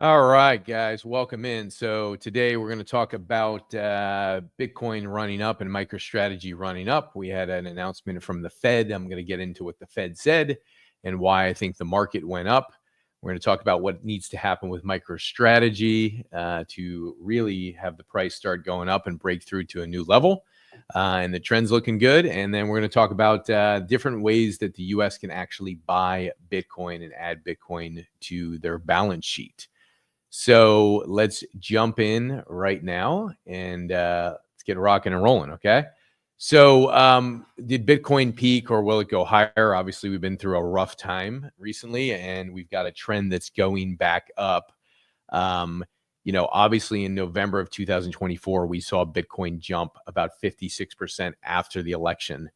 All right, guys, welcome in. So today we're going to talk about Bitcoin running up and MicroStrategy running up. We had an announcement from the Fed. I'm going to get into what the Fed said and why I think the market went up. We're going to talk about what needs to happen with MicroStrategy to really have the price start going up and break through to a new level. And the trend's looking good. And then we're going to talk about different ways that the U.S. can actually buy Bitcoin and add Bitcoin to their balance sheet. So let's jump in right now and let's get rocking and rolling. Okay. So did Bitcoin peak or will it go higher? Obviously, we've been through a rough time recently and we've got a trend that's going back up. Obviously in November of 2024, we saw Bitcoin jump about 56% after the election.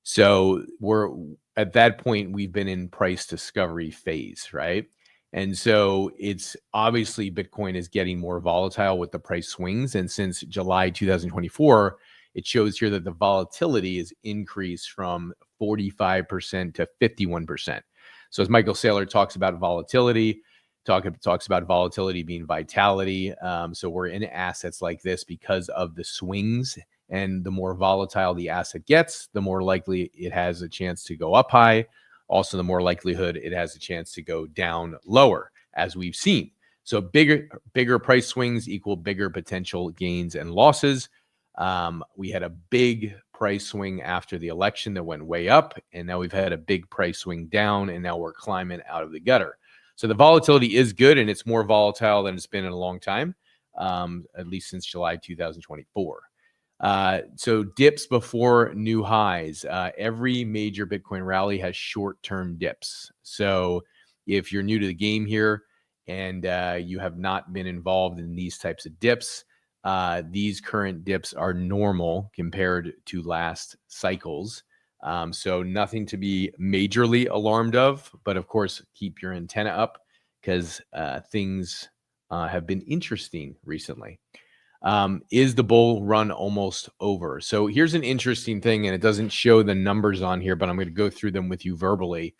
So we're at that point, we've been in price discovery phase, right? And so it's obviously Bitcoin is getting more volatile with the price swings. And since July 2024, it shows here that the volatility is increased from 45% to 51%. So as Michael Saylor talks about volatility, talks about volatility being vitality. So we're in assets like this because of the swings, and the more volatile the asset gets, the more likely it has a chance to go up high. Also, the more likelihood it has a chance to go down lower, as we've seen. So bigger price swings equal bigger potential gains and losses. We had a big price swing after the election that went way up, and now we've had a big price swing down, and now we're climbing out of the gutter. So the volatility is good, and it's more volatile than it's been in a long time, at least since July 2024. So dips before new highs. Every major Bitcoin rally has short-term dips. So if you're new to the game here and you have not been involved in these types of dips, these current dips are normal compared to last cycles. So nothing to be majorly alarmed of, but of course, keep your antenna up because things have been interesting recently. Is the bull run almost over? So here's an interesting thing, and it doesn't show the numbers on here, but I'm going to go through them with you verbally.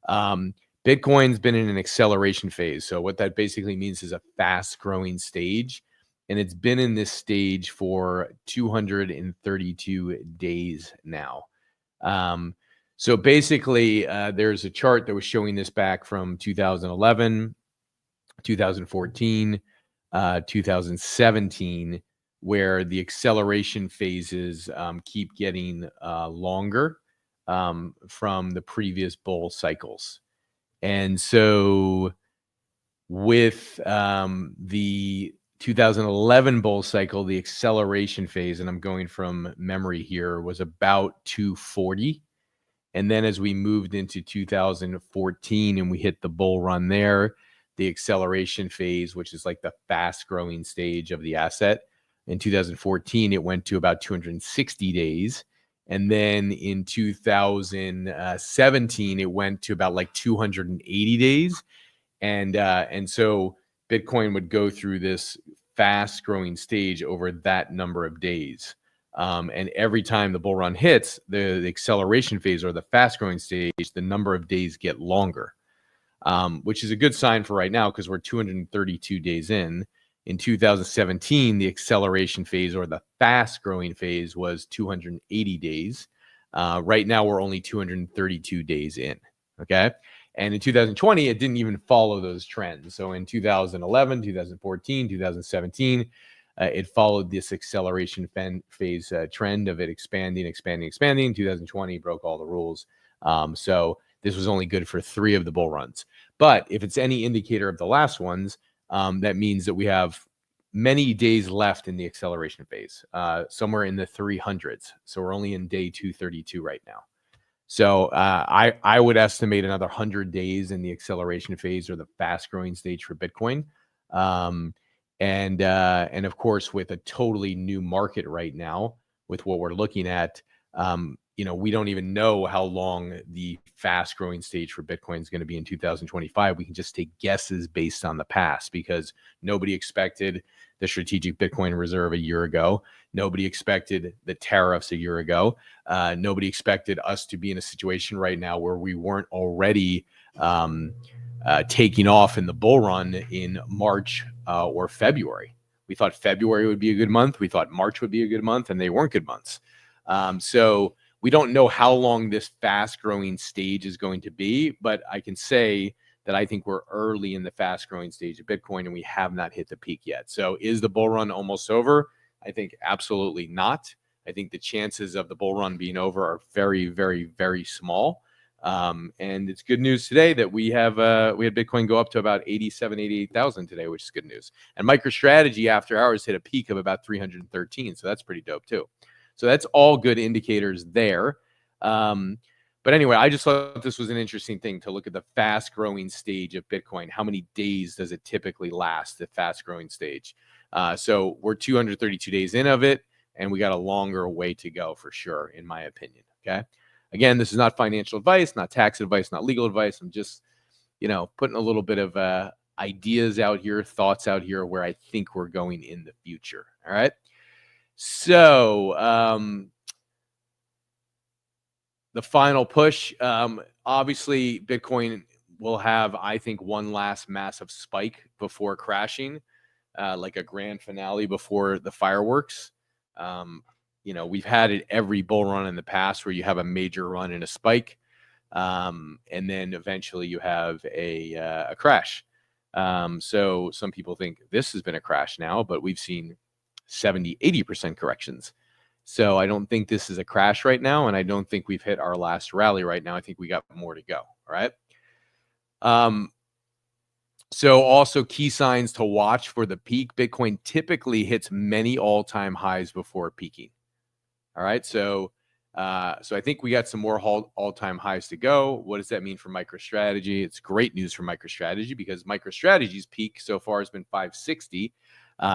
Bitcoin's been in an acceleration phase. So what that basically means is a fast growing stage. And it's been in this stage for 232 days now. So basically, there's a chart that was showing this back from 2011, 2014, 2017, where the acceleration phases keep getting longer from the previous bull cycles. And so with the 2011 bull cycle, the acceleration phase, and I'm going from memory here, was about 240. And then as we moved into 2014 and we hit the bull run there, the acceleration phase, which is like the fast growing stage of the asset, in 2014, it went to about 260 days. And then in 2017, it went to about like 280 days. And so Bitcoin would go through this fast growing stage over that number of days. And every time the bull run hits the acceleration phase or the fast growing stage, the number of days get longer, which is a good sign for right now because we're 232 days in. In 2017, the acceleration phase or the fast growing phase was 280 days. Right now, we're only 232 days in. Okay. And in 2020, it didn't even follow those trends. So in 2011, 2014, 2017, it followed this acceleration phase trend of it expanding. 2020 broke all the rules. So this was only good for 3 of the bull runs. But if it's any indicator of the last ones, that means that we have many days left in the acceleration phase, somewhere in the 300s. So we're only in day 232 right now. So I would estimate another 100 days in the acceleration phase or the fast growing stage for Bitcoin. And of course, with a totally new market right now, with what we're looking at, we don't even know how long the fast growing stage for Bitcoin is going to be in 2025. We can just take guesses based on the past because nobody expected the strategic Bitcoin reserve a year ago. Nobody expected the tariffs a year ago. Nobody expected us to be in a situation right now where we weren't already taking off in the bull run in March or February. We thought February would be a good month. We thought March would be a good month, and they weren't good months. So we don't know how long this fast growing stage is going to be, but I can say that I think we're early in the fast growing stage of Bitcoin and we have not hit the peak yet. So is the bull run almost over? I think absolutely not. I think the chances of the bull run being over are very, very, very small. And it's good news today that we had Bitcoin go up to about 88,000 today, which is good news. And MicroStrategy after hours hit a peak of about 313. So that's pretty dope too. So that's all good indicators there. But anyway, I just thought this was an interesting thing to look at the fast growing stage of Bitcoin. How many days does it typically last, the fast growing stage? So we're 232 days in of it, and we got a longer way to go for sure, in my opinion. Okay. Again, this is not financial advice, not tax advice, not legal advice. I'm just, putting a little bit of ideas out here, thoughts out here where I think we're going in the future. All right. So, the final push, obviously Bitcoin will have, I think, one last massive spike before crashing, like a grand finale before the fireworks. We've had it every bull run in the past where you have a major run and a spike, and then eventually you have a crash. So some people think this has been a crash now, but we've seen 70, 80% corrections. So I don't think this is a crash right now, and I don't think we've hit our last rally right now. I think we got more to go. All right. So also key signs to watch for the peak. Bitcoin typically hits many all-time highs before peaking. All right. So I think we got some more all-time highs to go. What does that mean for MicroStrategy? It's great news for MicroStrategy because MicroStrategy's peak so far has been 560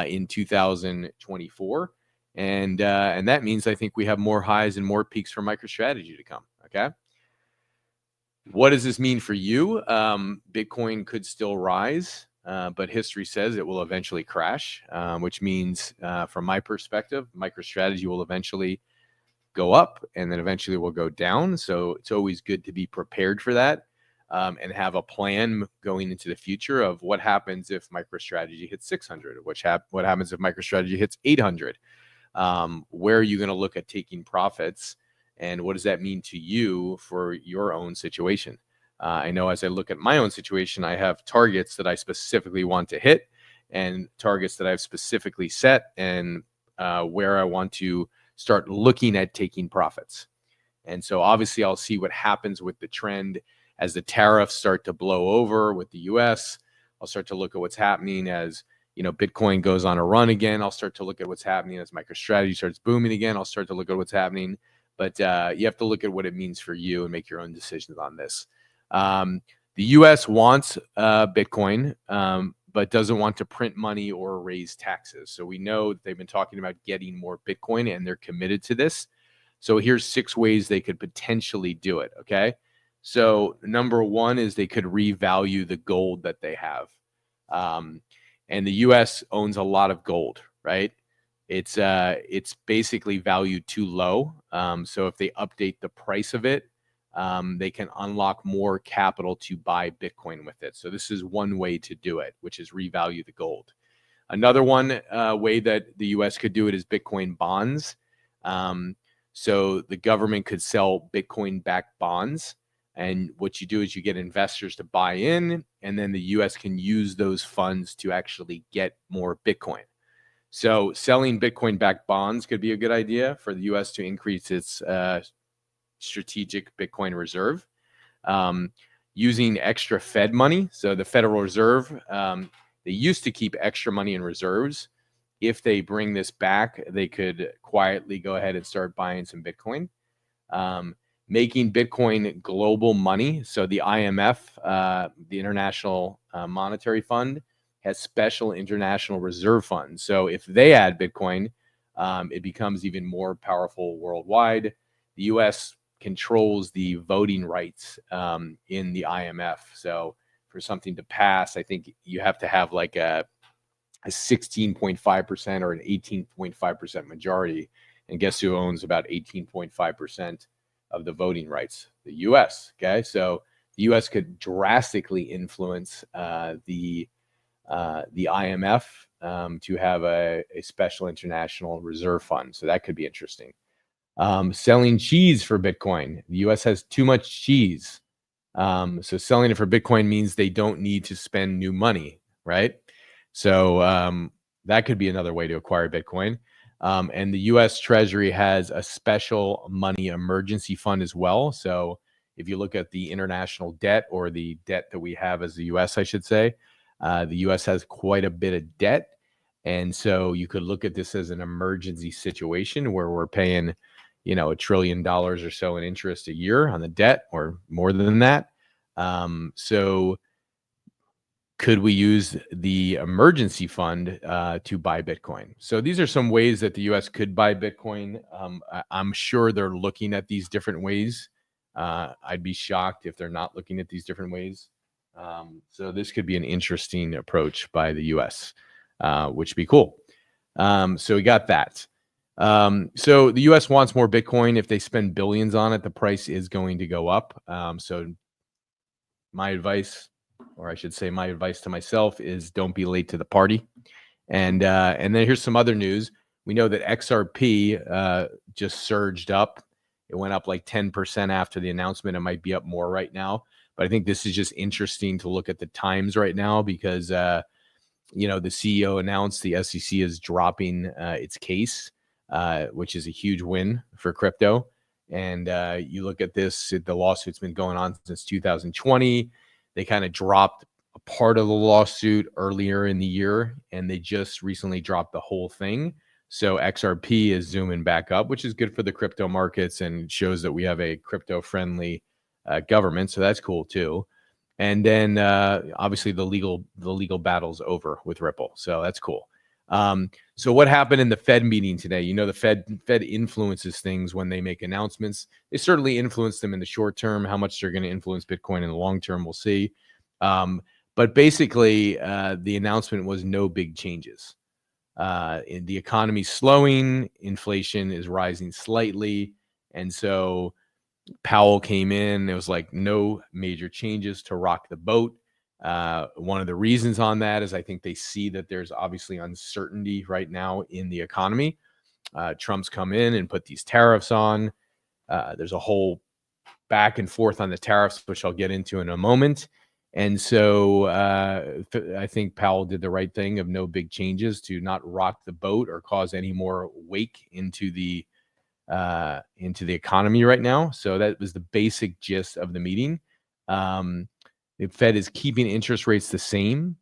in 2024. And that means I think we have more highs and more peaks for MicroStrategy to come. Okay. What does this mean for you? Bitcoin could still rise, but history says it will eventually crash, which means from my perspective, MicroStrategy will eventually go up and then eventually will go down. So it's always good to be prepared for that and have a plan going into the future of what happens if MicroStrategy hits 600, what happens if MicroStrategy hits 800. Where are you going to look at taking profits, and what does that mean to you for your own situation? I know as I look at my own situation, I have targets that I specifically want to hit and targets that I've specifically set and where I want to start looking at taking profits. And so obviously I'll see what happens with the trend as the tariffs start to blow over with the US. I'll start to look at what's happening as Bitcoin goes on a run again. I'll start to look at what's happening as MicroStrategy starts booming again. I'll start to look at what's happening. But you have to look at what it means for you and make your own decisions on this. The U.S. wants Bitcoin, but doesn't want to print money or raise taxes. So we know that they've been talking about getting more Bitcoin, and they're committed to this. So here's 6 ways they could potentially do it, okay? So number 1 is they could revalue the gold that they have. And the U.S. owns a lot of gold, right? It's basically valued too low. So if they update the price of it, they can unlock more capital to buy Bitcoin with it. So this is one way to do it, which is revalue the gold. Another one way that the U.S. could do it is Bitcoin bonds. So the government could sell Bitcoin-backed bonds. And what you do is you get investors to buy in, and then the U.S. can use those funds to actually get more Bitcoin. So selling Bitcoin-backed bonds could be a good idea for the U.S. to increase its strategic Bitcoin reserve. Using extra Fed money. So the Federal Reserve, they used to keep extra money in reserves. If they bring this back, they could quietly go ahead and start buying some Bitcoin. Making Bitcoin global money. So the IMF, the International Monetary Fund, has special international reserve funds. So if they add Bitcoin, it becomes even more powerful worldwide. The U.S. controls the voting rights in the IMF. So for something to pass, I think you have to have like a 16.5% or an 18.5% majority. And guess who owns about 18.5% of the voting rights? The U.S. Okay, so the U.S. could drastically influence the IMF to have a special international reserve fund. So that could be interesting. Selling cheese for Bitcoin. The U.S. has too much cheese. So selling it for Bitcoin means they don't need to spend new money, right? So that could be another way to acquire Bitcoin. And the U.S. Treasury has a special money emergency fund as well. So if you look at the international debt, or the debt that we have as the U.S., I should say, the U.S. has quite a bit of debt. And so you could look at this as an emergency situation where we're paying, $1 trillion or so in interest a year on the debt, or more than that. So could we use the emergency fund to buy Bitcoin? So these are some ways that the U.S. could buy Bitcoin. I'm sure they're looking at these different ways. I'd be shocked if they're not looking at these different ways. So this could be an interesting approach by the U.S., which would be cool. So we got that. So the U.S. wants more Bitcoin. If they spend billions on it, the price is going to go up. So my advice, or I should say my advice to myself, is don't be late to the party. And then here's some other news. We know that XRP just surged up. It went up like 10% after the announcement. It might be up more right now. But I think this is just interesting to look at the times right now, because, the CEO announced the SEC is dropping its case, which is a huge win for crypto. And you look at this, the lawsuit's been going on since 2020. They kind of dropped a part of the lawsuit earlier in the year, and they just recently dropped the whole thing. So XRP is zooming back up, which is good for the crypto markets and shows that we have a crypto-friendly government. So that's cool too. And then obviously the legal battle's over with Ripple. So that's cool. So what happened in the Fed meeting today? The Fed influences things when they make announcements. They certainly influence them in the short term. How much they're going to influence Bitcoin in the long term, we'll see. But basically, the announcement was no big changes. The economy's slowing, inflation is rising slightly, and so Powell came in. It was like no major changes to rock the boat. One of the reasons on that is I think they see that there's obviously uncertainty right now in the economy. Trump's come in and put these tariffs on. There's a whole back and forth on the tariffs, which I'll get into in a moment. And so I think Powell did the right thing of no big changes, to not rock the boat or cause any more wake into the economy right now. So that was the basic gist of the meeting. The Fed is keeping interest rates the same.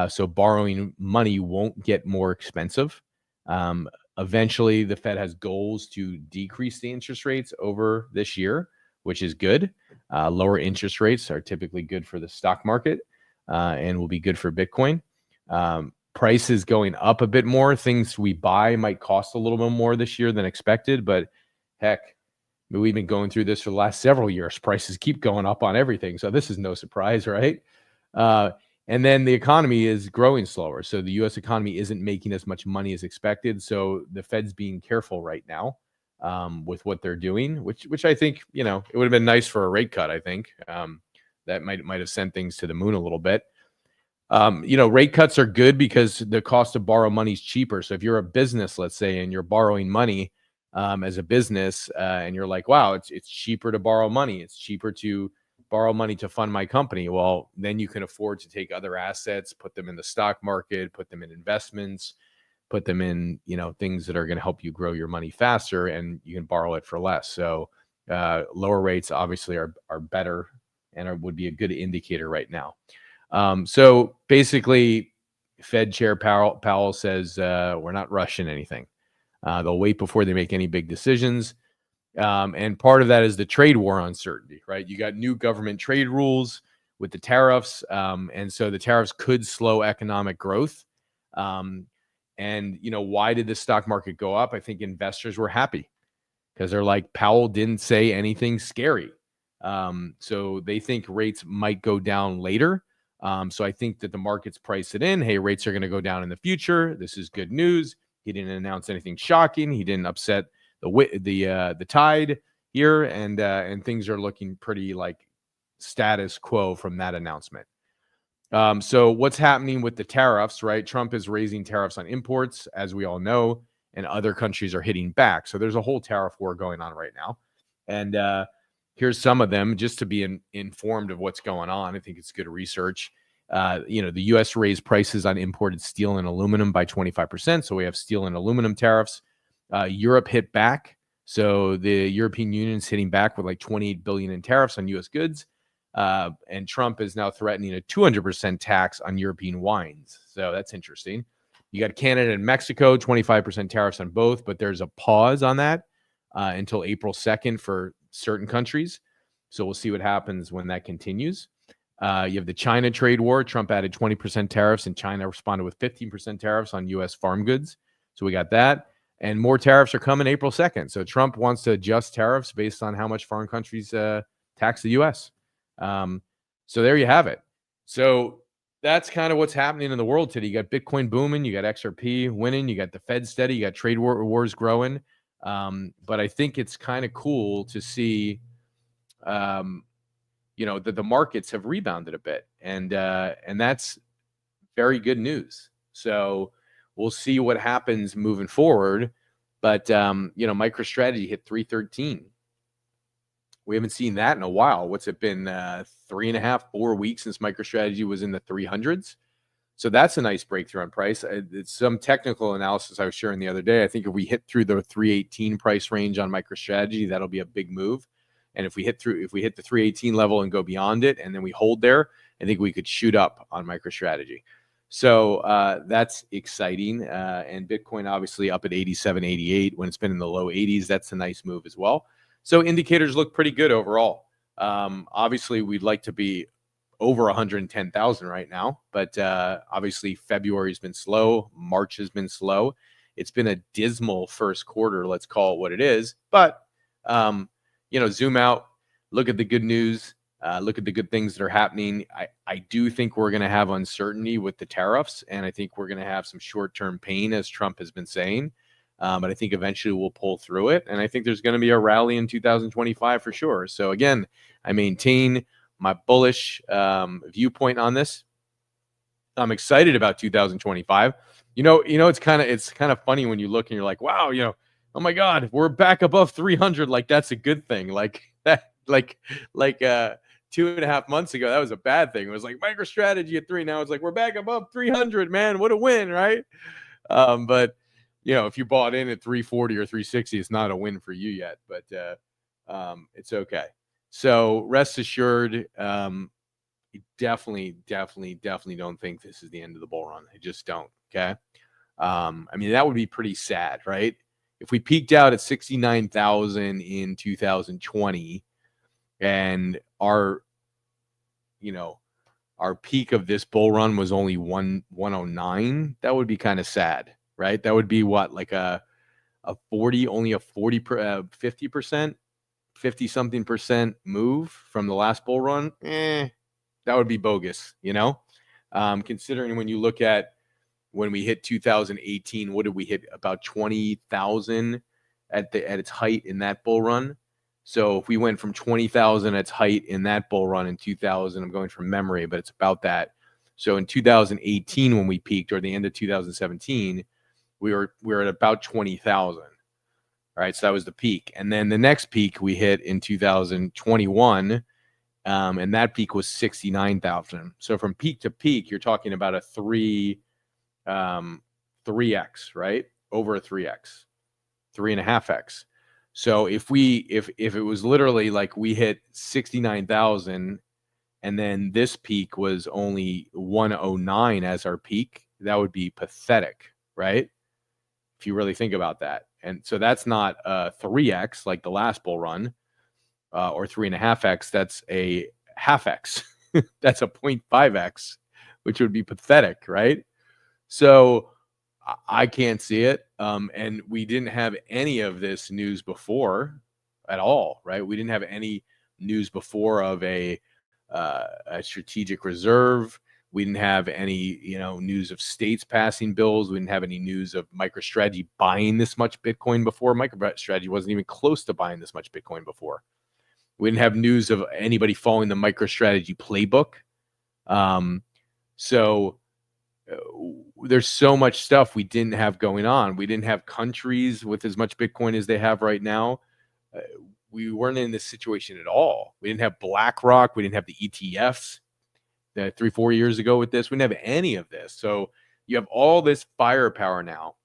So borrowing money won't get more expensive. Eventually, the Fed has goals to decrease the interest rates over this year, which is good. Lower interest rates are typically good for the stock market and will be good for Bitcoin. Prices going up a bit more. Things we buy might cost a little bit more this year than expected, but heck, we've been going through this for the last several years. Prices keep going up on everything. So this is no surprise, right? And then the economy is growing slower. So the U.S. economy isn't making as much money as expected. So the Fed's being careful right now with what they're doing, which I think, it would have been nice for a rate cut, I think. That might have sent things to the moon a little bit. Rate cuts are good because the cost to borrow money is cheaper. So if you're a business, let's say, and you're borrowing money as a business, and you're like, wow, it's cheaper to borrow money. It's cheaper to borrow money to fund my company. Well, then you can afford to take other assets, put them in the stock market, put them in investments, put them in, things that are going to help you grow your money faster, and you can borrow it for less. So lower rates obviously are better and would be a good indicator right now. So basically, Fed Chair Powell says we're not rushing anything. They'll wait before they make any big decisions. And part of that is the trade war uncertainty, right? You got new government trade rules with the tariffs. And so the tariffs could slow economic growth. And, why did the stock market go up? I think investors were happy because they're like, Powell didn't say anything scary. So they think rates might go down later. So I think that the market's priced it in. Hey, rates are going to go down in the future. This is good news. He didn't announce anything shocking. He didn't upset the tide here, and things are looking pretty like status quo from that announcement. So what's happening with the tariffs, right? Trump is raising tariffs on imports, as we all know, and other countries are hitting back. So there's a whole tariff war going on right now. And here's some of them just to be informed of what's going on. I think it's good research. The U.S. raised prices on imported steel and aluminum by 25%. So we have steel and aluminum tariffs. Europe hit back. So the European Union's hitting back with like $28 billion in tariffs on U.S. goods. And Trump is now threatening a 200% tax on European wines. So that's interesting. You got Canada and Mexico, 25% tariffs on both, but there's a pause on that until April 2nd for certain countries. So we'll see what happens when that continues. You have the China trade war. Trump added 20% tariffs, and China responded with 15% tariffs on U.S. farm goods. So we got that. And more tariffs are coming April 2nd. So Trump wants to adjust tariffs based on how much foreign countries tax the U.S. So there you have it. So that's kind of what's happening in the world today. You got Bitcoin booming, you got XRP winning, you got the Fed steady, you got trade wars growing. But I think it's kind of cool to see, that the markets have rebounded a bit, and that's very good news. So we'll see what happens moving forward. But MicroStrategy hit 313. We haven't seen that in a while. What's it been? 3.5, 4 weeks since MicroStrategy was in the 300s. So that's a nice breakthrough on price. It's some technical analysis I was sharing the other day. I think if we hit through the 318 price range on MicroStrategy, that'll be a big move. And if we hit the 318 level and go beyond it, and then we hold there, I think we could shoot up on MicroStrategy. So that's exciting. And Bitcoin obviously up at 87, 88 when it's been in the low 80s. That's a nice move as well. So indicators look pretty good overall. Obviously, we'd like to be over 110,000 right now, but obviously February has been slow. March has been slow. It's been a dismal first quarter. Let's call it what it is. But zoom out, look at the good news, look at the good things that are happening. I do think we're going to have uncertainty with the tariffs, and I think we're going to have some short-term pain, as Trump has been saying. But I think eventually we'll pull through it. And I think there's going to be a rally in 2025 for sure. So again, I maintain my bullish viewpoint on this. I'm excited about 2025. It's kind of funny when you look and you're like, wow, oh my God, we're back above 300. Like that's a good thing. Like that, like 2.5 months ago, that was a bad thing. It was like MicroStrategy at 3. Now it's like we're back above 300, man. What a win, right? But if you bought in at 340 or 360, it's not a win for you yet, but it's okay. So rest assured, definitely don't think this is the end of the bull run. I just don't. Okay. That would be pretty sad, right? If we peaked out at 69,000 in 2020 and our peak of this bull run was only 109, that would be kind of sad. Right, that would be what, like a 50%, 50 something percent move from the last bull run. That would be bogus, considering when you look at when we hit 2018, what did we hit? About 20,000 at its height in that bull run. So if we went from 20,000 at its height in that bull run in 2000, I'm going from memory, but it's about that. So in 2018, when we peaked, or the end of 2017. We were at about 20,000. All right, so that was the peak. And then the next peak we hit in 2021, and that peak was 69,000. So from peak to peak, you're talking about a 3x, right? Over a 3x, 3.5x. So if it was literally like we hit 69,000 and then this peak was only 109 as our peak, that would be pathetic, right? If you really think about that. And so that's not a 3x like the last bull run or 3.5x. That's a half x. That's a 0.5x, which would be pathetic, right? So I can't see it. And we didn't have any of this news before at all, right? We didn't have any news before of a strategic reserve. We didn't have any, news of states passing bills. We didn't have any news of MicroStrategy buying this much Bitcoin before. MicroStrategy wasn't even close to buying this much Bitcoin before. We didn't have news of anybody following the MicroStrategy playbook. So there's so much stuff we didn't have going on. We didn't have countries with as much Bitcoin as they have right now. We weren't in this situation at all. We didn't have BlackRock. We didn't have the ETFs that 3-4 years ago with this. We didn't have any of this. So you have all this firepower now.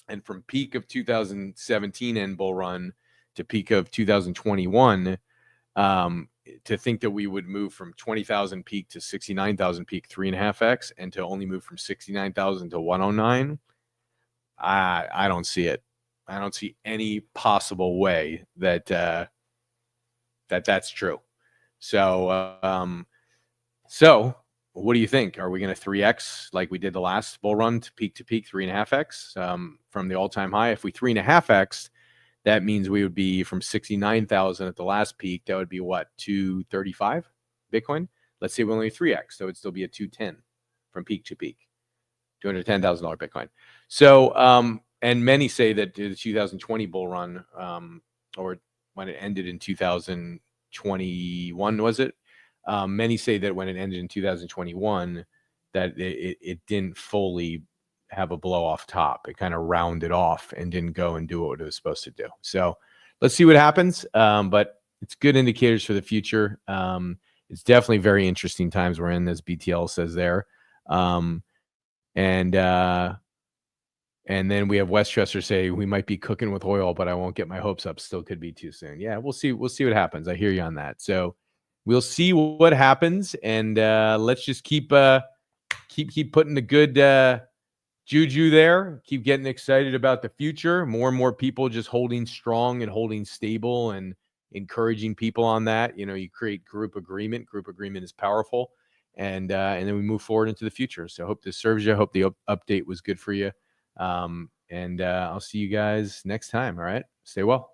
And from peak of 2017 end bull run to peak of 2021, to think that we would move from 20,000 peak to 69,000 peak 3.5x, and to only move from 69,000 to 109, I don't see it. I don't see any possible way that that's true. So what do you think? Are we going to 3x like we did the last bull run to peak 3.5x from the all-time high? If we 3.5x, that means we would be from 69,000 at the last peak. That would be what, 235 Bitcoin? Let's say we only 3x, so it'd still be a 210 from peak to peak, $210,000 Bitcoin. So, and many say that the 2020 bull run, or when it ended in 2021, was it? Many say that when it ended in 2021, that it didn't fully have a blow off top. It kind of rounded off and didn't go and do what it was supposed to do. So let's see what happens. But it's good indicators for the future. It's definitely very interesting times we're in, as BTL says there. And then we have Westchester say we might be cooking with oil, but I won't get my hopes up. Still could be too soon. Yeah, we'll see. We'll see what happens. I hear you on that. So we'll see what happens, and let's just keep putting the good juju there. Keep getting excited about the future. More and more people just holding strong and holding stable and encouraging people on that. You know, you create group agreement. Group agreement is powerful, and then we move forward into the future. So I hope this serves you. I hope the update was good for you. And I'll see you guys next time. All right. Stay well.